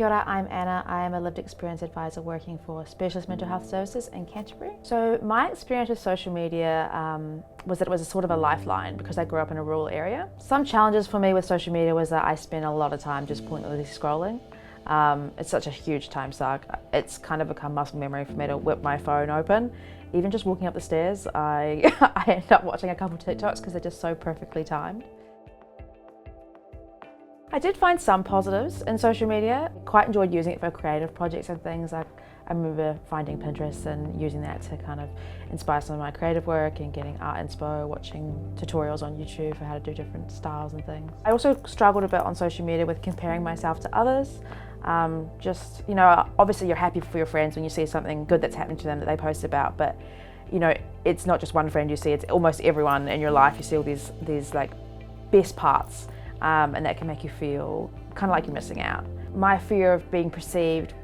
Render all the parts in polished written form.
Kia ora, I'm Anna. I am a lived experience advisor working for Specialist Mental Health Services in Canterbury. So my experience with social media was that it was a sort of a lifeline because I grew up in a rural area. Some challenges for me with social media was that I spent a lot of time just pointlessly scrolling. It's such a huge time suck. It's kind of become muscle memory for me to whip my phone open. Even just walking up the stairs, I end up watching a couple of TikToks because they're just so perfectly timed. I did find some positives in social media. Quite enjoyed using it for creative projects and things. I remember finding Pinterest and using that to kind of inspire some of my creative work and getting art inspo, watching tutorials on YouTube for how to do different styles and things. I also struggled a bit on social media with comparing myself to others. Just, you know, obviously you're happy for your friends when you see something good that's happening to them that they post about, but you know, it's not just one friend you see, it's almost everyone in your life. You see all these like best parts. And that can make you feel kind of like you're missing out. My fear of being perceived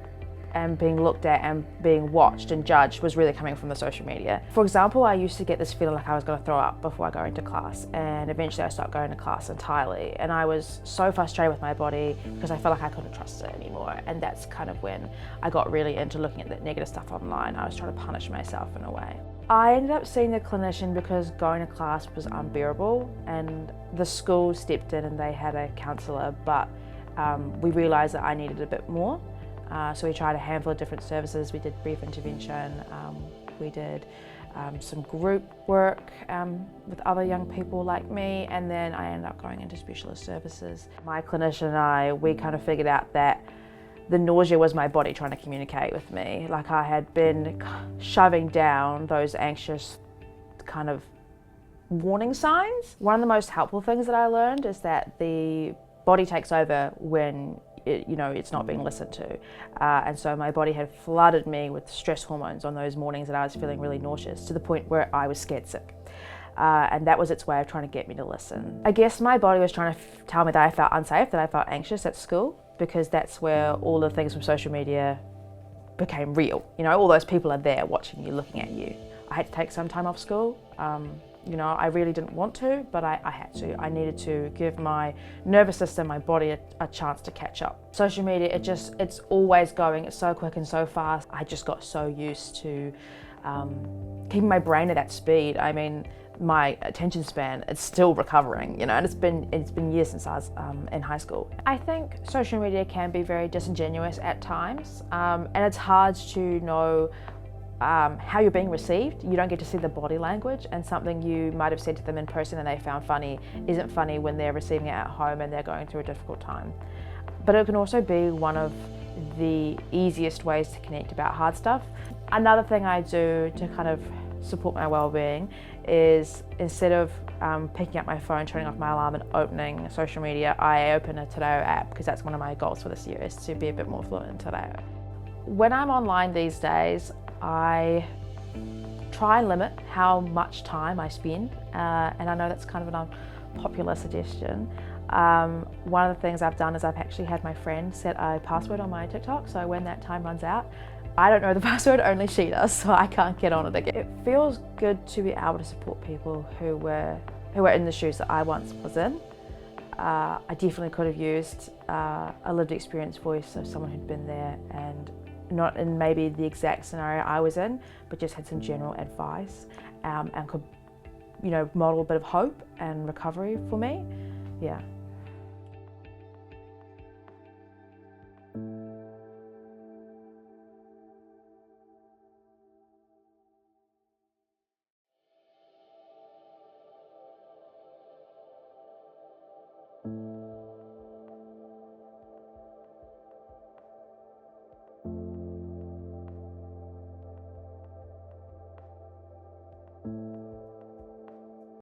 and being looked at and being watched and judged was really coming from the social media. For example, I used to get this feeling like I was going to throw up before I go into class, and eventually I stopped going to class entirely, and I was so frustrated with my body because I felt like I couldn't trust it anymore. And that's kind of when I got really into looking at the negative stuff online. I was trying to punish myself in a way. I ended up seeing a clinician because going to class was unbearable, and the school stepped in and they had a counsellor, but we realised that I needed a bit more. So we tried a handful of different services. We did brief intervention, we did some group work with other young people like me, and then I ended up going into specialist services. My clinician and I, we kind of figured out that the nausea was my body trying to communicate with me. Like I had been shoving down those anxious kind of warning signs. One of the most helpful things that I learned is that the body takes over when it's not being listened to. And so my body had flooded me with stress hormones on those mornings that I was feeling really nauseous, to the point where I was scared sick. And that was its way of trying to get me to listen. I guess my body was trying to tell me that I felt unsafe, that I felt anxious at school, because that's where all the things from social media became real. You know, all those people are there watching you, looking at you. I had to take some time off school. You know, I really didn't want to, but I had to. I needed to give my nervous system, my body, a chance to catch up. Social media, it's always going, it's so quick and so fast. I just got so used to keeping my brain at that speed. I mean, my attention span, it's still recovering, you know, and it's been years since I was in high school. I think social media can be very disingenuous at times, and it's hard to know how you're being received. You don't get to see the body language, and something you might have said to them in person and they found funny isn't funny when they're receiving it at home and they're going through a difficult time. But it can also be one of the easiest ways to connect about hard stuff. Another thing I do to kind of support my well-being is, instead of picking up my phone, turning off my alarm and opening social media, I open a Today app, because that's one of my goals for this year, is to be a bit more fluent in Today. When I'm online these days, I try and limit how much time I spend, and I know that's kind of an unpopular suggestion. One of the things I've done is I've actually had my friend set a password on my TikTok, so when that time runs out, I don't know the password, only she does, so I can't get on it again. It feels good to be able to support people who were in the shoes that I once was in. I definitely could have used a lived experience voice of someone who'd been there, and not in maybe the exact scenario I was in, but just had some general advice, and could, you know, model a bit of hope and recovery for me. Yeah.